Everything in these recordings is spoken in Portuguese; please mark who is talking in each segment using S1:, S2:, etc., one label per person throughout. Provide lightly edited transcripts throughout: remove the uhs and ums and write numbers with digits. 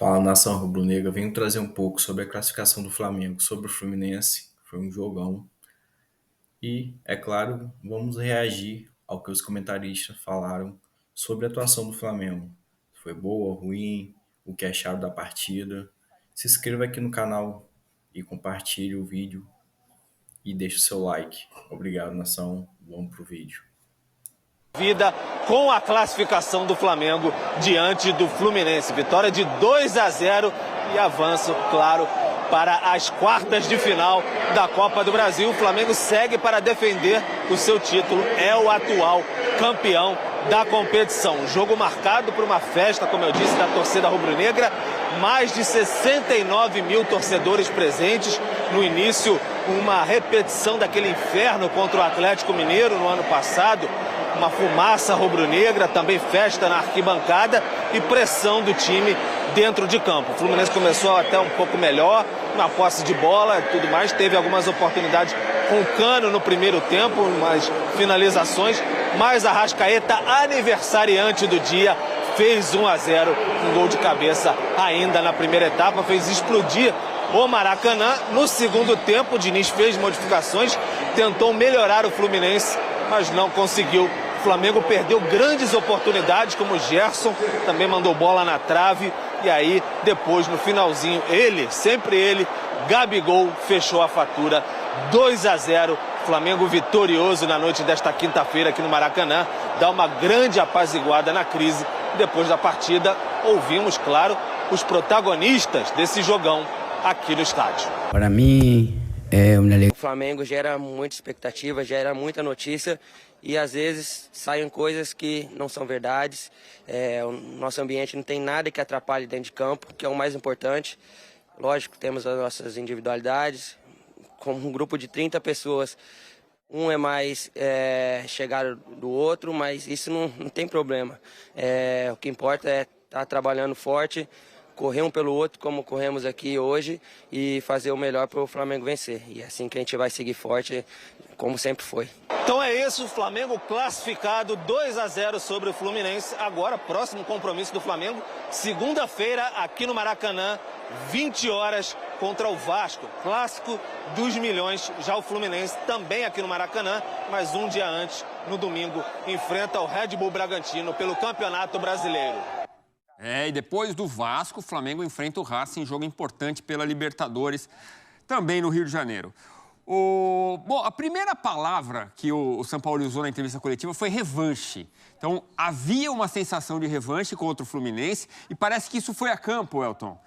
S1: Fala, nação rubro-negra, venho trazer um pouco sobre a classificação do Flamengo, sobre o Fluminense. Foi um jogão. E, é claro, vamos reagir ao que os comentaristas falaram sobre a atuação do Flamengo. Foi boa ou ruim, o que acharam da partida. Se inscreva aqui no canal e compartilhe o vídeo e deixe o seu like. Obrigado, nação. Vamos pro vídeo.
S2: Vida com a classificação do Flamengo diante do Fluminense. Vitória de 2-0 e avanço, claro, para as quartas de final da Copa do Brasil. O Flamengo segue para defender o seu título, é o atual campeão da competição. Jogo marcado por uma festa, como eu disse, da torcida rubro-negra. Mais de 69 mil torcedores presentes. No início, uma repetição daquele inferno contra o Atlético Mineiro no ano passado. Uma fumaça rubro-negra, também festa na arquibancada e pressão do time dentro de campo. O Fluminense começou até um pouco melhor, na posse de bola e tudo mais. Teve algumas oportunidades com o Cano no primeiro tempo, umas finalizações. Mas a Arrascaeta, aniversariante do dia, fez 1-0, um gol de cabeça ainda na primeira etapa, fez explodir o Maracanã. No segundo tempo, o Diniz fez modificações, tentou melhorar o Fluminense, mas não conseguiu. O Flamengo perdeu grandes oportunidades, como o Gerson também mandou bola na trave. E aí, depois, no finalzinho, sempre ele, Gabigol, fechou a fatura. 2-0, Flamengo vitorioso na noite desta quinta-feira aqui no Maracanã. Dá uma grande apaziguada na crise. Depois da partida, ouvimos, claro, os protagonistas desse jogão aqui no estádio.
S3: Para mim, é uma alegria.
S4: O Flamengo gera muita expectativa, gera muita notícia e às vezes saem coisas que não são verdades. O nosso ambiente não tem nada que atrapalhe dentro de campo, que é o mais importante. Lógico, temos as nossas individualidades. Como um grupo de 30 pessoas, um é mais chegado do outro, mas isso não tem problema. O que importa é estar trabalhando forte, correr um pelo outro, como corremos aqui hoje, e fazer o melhor para o Flamengo vencer. E é assim que a gente vai seguir forte, como sempre foi.
S2: Então é isso, o Flamengo classificado 2-0 sobre o Fluminense. Agora, próximo compromisso do Flamengo, segunda-feira, aqui no Maracanã, 20 horas, contra o Vasco. Clássico dos milhões. Já o Fluminense também aqui no Maracanã, mas um dia antes, no domingo, enfrenta o Red Bull Bragantino pelo Campeonato Brasileiro.
S5: E depois do Vasco, o Flamengo enfrenta o Racing em jogo importante pela Libertadores, também no Rio de Janeiro. Bom, a primeira palavra que o São Paulo usou na entrevista coletiva foi revanche. Então, havia uma sensação de revanche contra o Fluminense e parece que isso foi a campo, Elton.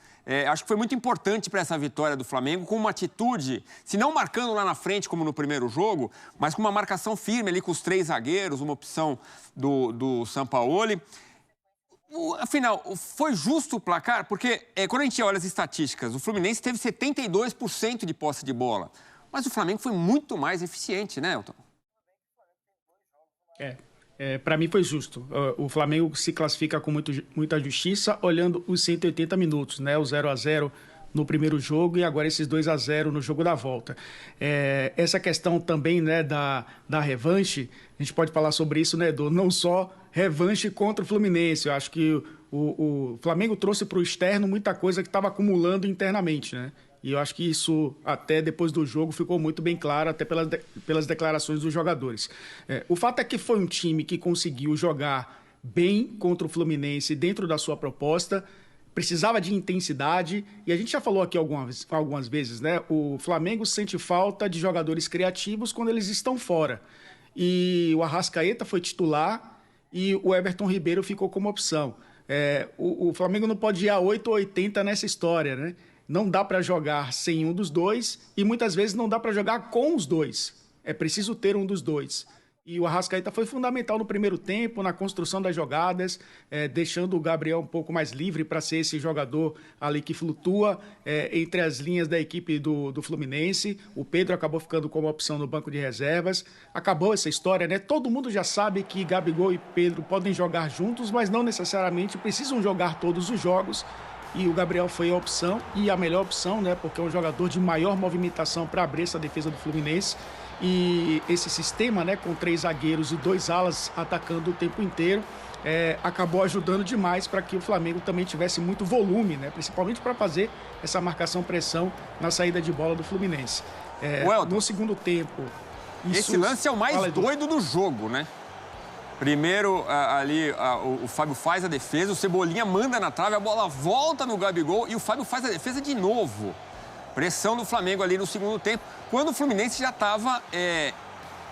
S5: Acho que foi muito importante para essa vitória do Flamengo, com uma atitude, se não marcando lá na frente, como no primeiro jogo, mas com uma marcação firme ali com os 3 zagueiros, uma opção do Sampaoli. Afinal, foi justo o placar? Porque quando a gente olha as estatísticas, o Fluminense teve 72% de posse de bola. Mas o Flamengo foi muito mais eficiente, né, Elton?
S6: Para mim foi justo. O Flamengo se classifica com muita justiça, olhando os 180 minutos, né? O 0-0 no primeiro jogo e agora esses 2-0 no jogo da volta. Essa questão também, né, da revanche, a gente pode falar sobre isso, né, Edu? Não só revanche contra o Fluminense. Eu acho que o Flamengo trouxe para o externo muita coisa que estava acumulando internamente, né? E eu acho que isso, até depois do jogo, ficou muito bem claro, até pelas declarações dos jogadores. O fato é que foi um time que conseguiu jogar bem contra o Fluminense dentro da sua proposta, precisava de intensidade, e a gente já falou aqui algumas vezes, né? O Flamengo sente falta de jogadores criativos quando eles estão fora. E o Arrascaeta foi titular e o Everton Ribeiro ficou como opção. O Flamengo não pode ir a 8 ou 80 nessa história, né? Não dá para jogar sem um dos dois e muitas vezes não dá para jogar com os dois. É preciso ter um dos dois. E o Arrascaeta foi fundamental no primeiro tempo, na construção das jogadas, deixando o Gabriel um pouco mais livre para ser esse jogador ali que flutua entre as linhas da equipe do Fluminense. O Pedro acabou ficando como opção no banco de reservas. Acabou essa história, né? Todo mundo já sabe que Gabigol e Pedro podem jogar juntos, mas não necessariamente precisam jogar todos os jogos. E o Gabriel foi a opção, e a melhor opção, né? Porque é um jogador de maior movimentação para abrir essa defesa do Fluminense. E esse sistema, né, com 3 zagueiros e 2 alas atacando o tempo inteiro, acabou ajudando demais para que o Flamengo também tivesse muito volume, né? Principalmente para fazer essa marcação-pressão na saída de bola do Fluminense. No segundo tempo...
S5: Esse lance é o mais doido do jogo, né? Primeiro, o Fábio faz a defesa, o Cebolinha manda na trave, a bola volta no Gabigol e o Fábio faz a defesa de novo. Pressão do Flamengo ali no segundo tempo, quando o Fluminense já estava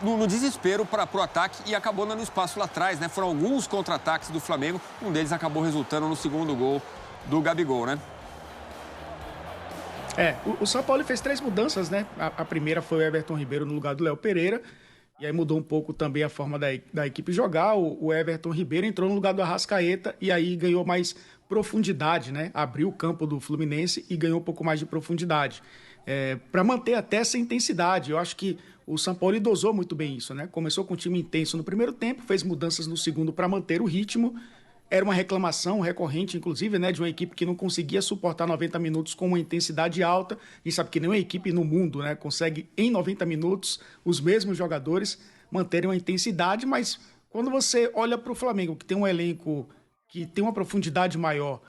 S5: no desespero para o ataque e acabou dando espaço lá atrás, né? Foram alguns contra-ataques do Flamengo, um deles acabou resultando no segundo gol do Gabigol, né?
S6: O São Paulo fez 3 mudanças, né? A primeira foi o Everton Ribeiro no lugar do Léo Pereira, e aí mudou um pouco também a forma da equipe jogar. O Everton Ribeiro entrou no lugar do Arrascaeta e aí ganhou mais profundidade, né? Abriu o campo do Fluminense e ganhou um pouco mais de profundidade. Para manter até essa intensidade, eu acho que o São Paulo dosou muito bem isso, né? Começou com um time intenso no primeiro tempo, fez mudanças no segundo para manter o ritmo. Era uma reclamação recorrente, inclusive, né, de uma equipe que não conseguia suportar 90 minutos com uma intensidade alta. A gente sabe que nenhuma equipe no mundo, né, consegue, em 90 minutos, os mesmos jogadores manterem uma intensidade, mas quando você olha para o Flamengo, que tem um elenco que tem uma profundidade maior,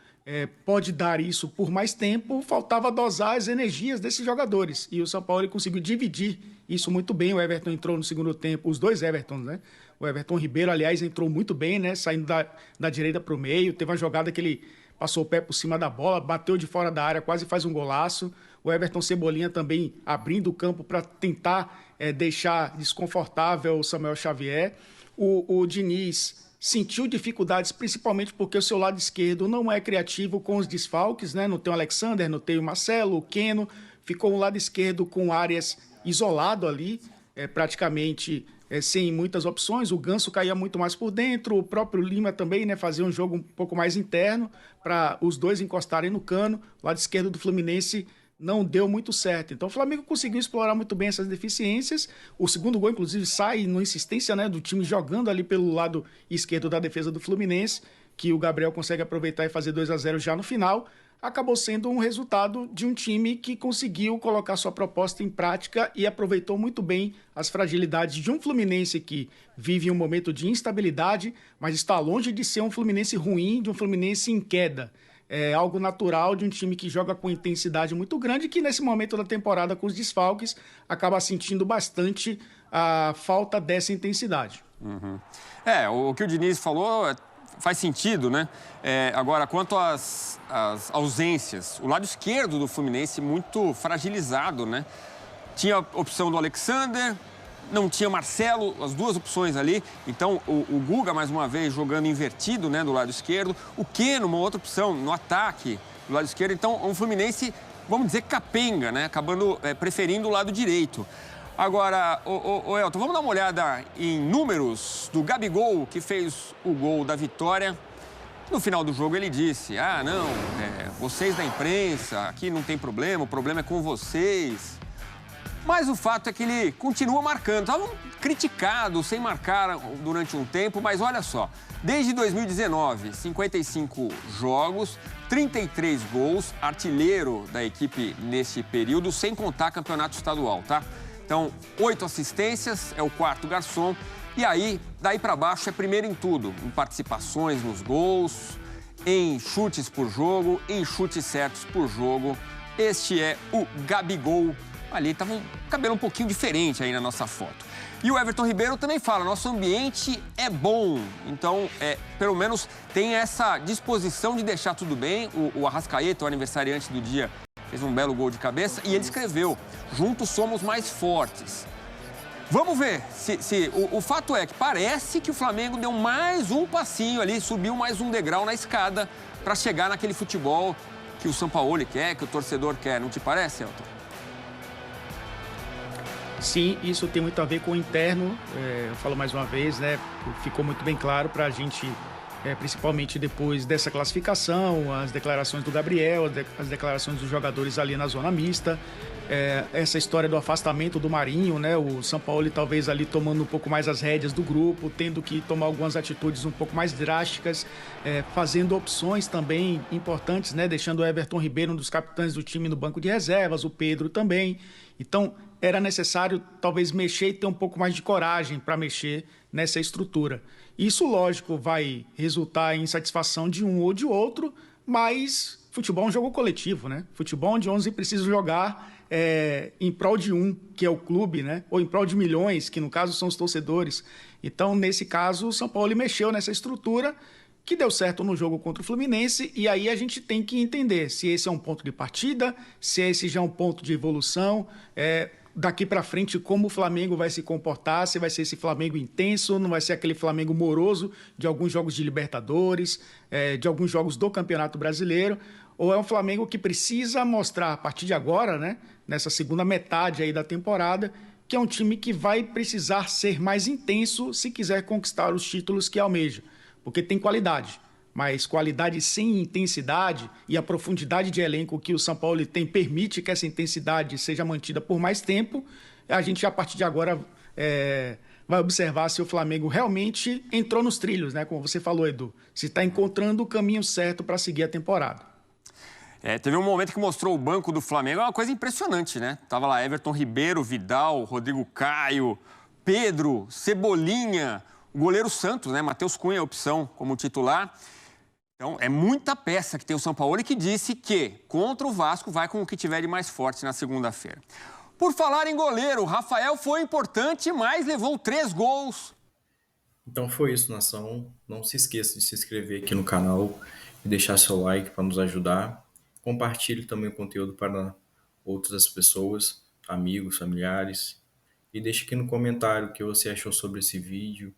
S6: pode dar isso por mais tempo, faltava dosar as energias desses jogadores. E o São Paulo conseguiu dividir isso muito bem. O Everton entrou no segundo tempo, os dois Evertons, né? O Everton Ribeiro, aliás, entrou muito bem, né? Saindo da direita para o meio. Teve uma jogada que ele passou o pé por cima da bola, bateu de fora da área, quase faz um golaço. O Everton Cebolinha também abrindo o campo para tentar deixar desconfortável o Samuel Xavier. O Diniz sentiu dificuldades, principalmente porque o seu lado esquerdo não é criativo com os desfalques, né? Não tem o Alexander, não tem o Marcelo, o Keno. Ficou um lado esquerdo com áreas isolado ali, praticamente sem muitas opções. O Ganso caía muito mais por dentro, o próprio Lima também, né, fazia um jogo um pouco mais interno para os dois encostarem no cano. O lado esquerdo do Fluminense não deu muito certo. Então o Flamengo conseguiu explorar muito bem essas deficiências. O segundo gol, inclusive, sai na insistência, né, do time jogando ali pelo lado esquerdo da defesa do Fluminense, que o Gabriel consegue aproveitar e fazer 2-0 já no final. Acabou sendo um resultado de um time que conseguiu colocar sua proposta em prática e aproveitou muito bem as fragilidades de um Fluminense que vive um momento de instabilidade, mas está longe de ser um Fluminense ruim, de um Fluminense em queda. É algo natural de um time que joga com intensidade muito grande, que nesse momento da temporada, com os desfalques, acaba sentindo bastante a falta dessa intensidade.
S5: Uhum. O que o Diniz falou faz sentido, né? Agora, quanto às ausências, o lado esquerdo do Fluminense muito fragilizado, né? Tinha a opção do Alexander, não tinha Marcelo, as duas opções ali. Então, o Guga, mais uma vez, jogando invertido, né, do lado esquerdo. O Keno, uma outra opção, no ataque do lado esquerdo. Então, um Fluminense, vamos dizer, capenga, né? Acabando preferindo o lado direito. Agora, Elton, vamos dar uma olhada em números do Gabigol, que fez o gol da vitória. No final do jogo ele disse, vocês da imprensa, aqui não tem problema, o problema é com vocês. Mas o fato é que ele continua marcando. Estavam criticados sem marcar durante um tempo, mas olha só. Desde 2019, 55 jogos, 33 gols, artilheiro da equipe nesse período, sem contar campeonato estadual, tá? Então, 8 assistências, é o quarto garçom. E aí, daí para baixo, é primeiro em tudo. Em participações nos gols, em chutes por jogo, em chutes certos por jogo. Este é o Gabigol. Ali estava um cabelo um pouquinho diferente aí na nossa foto. E o Everton Ribeiro também fala, nosso ambiente é bom. Então, pelo menos tem essa disposição de deixar tudo bem. O Arrascaeta, o aniversariante do dia, fez um belo gol de cabeça e ele escreveu, juntos somos mais fortes. Vamos ver se o fato é que parece que o Flamengo deu mais um passinho ali, subiu mais um degrau na escada para chegar naquele futebol que o Sampaoli quer, que o torcedor quer. Não te parece, Elton?
S6: Sim, isso tem muito a ver com o interno. Eu falo mais uma vez, né? Ficou muito bem claro para a gente, principalmente depois dessa classificação, as declarações do Gabriel, as declarações dos jogadores ali na zona mista, essa história do afastamento do Marinho, né? O Sampaoli talvez ali tomando um pouco mais as rédeas do grupo, tendo que tomar algumas atitudes um pouco mais drásticas, fazendo opções também importantes, né? Deixando o Everton Ribeiro, um dos capitães do time, no banco de reservas, o Pedro também. Então, era necessário talvez mexer e ter um pouco mais de coragem para mexer nessa estrutura. Isso, lógico, vai resultar em satisfação de um ou de outro, mas futebol é um jogo coletivo, né? Futebol onde 11 precisam jogar em prol de um, que é o clube, né? Ou em prol de milhões, que no caso são os torcedores. Então, nesse caso, o São Paulo mexeu nessa estrutura que deu certo no jogo contra o Fluminense, e aí a gente tem que entender se esse é um ponto de partida, se esse já é um ponto de evolução, daqui para frente como o Flamengo vai se comportar, se vai ser esse Flamengo intenso, não vai ser aquele Flamengo moroso de alguns jogos de Libertadores, de alguns jogos do Campeonato Brasileiro, ou é um Flamengo que precisa mostrar a partir de agora, né, nessa segunda metade aí da temporada, que é um time que vai precisar ser mais intenso se quiser conquistar os títulos que almeja, porque tem qualidade. Mas qualidade sem intensidade e a profundidade de elenco que o São Paulo tem permite que essa intensidade seja mantida por mais tempo. A gente, a partir de agora, vai observar se o Flamengo realmente entrou nos trilhos, né? Como você falou, Edu. Se está encontrando o caminho certo para seguir a temporada.
S5: Teve um momento que mostrou o banco do Flamengo, é uma coisa impressionante, né? Tava lá Everton Ribeiro, Vidal, Rodrigo Caio, Pedro, Cebolinha, o goleiro Santos, né? Matheus Cunha, opção como titular. Então, é muita peça que tem o Sampaoli, que disse que contra o Vasco vai com o que tiver de mais forte na segunda-feira. Por falar em goleiro, o Rafael foi importante, mas levou 3 gols.
S1: Então foi isso, nação. Não se esqueça de se inscrever aqui no canal e deixar seu like para nos ajudar. Compartilhe também o conteúdo para outras pessoas, amigos, familiares. E deixe aqui no comentário o que você achou sobre esse vídeo,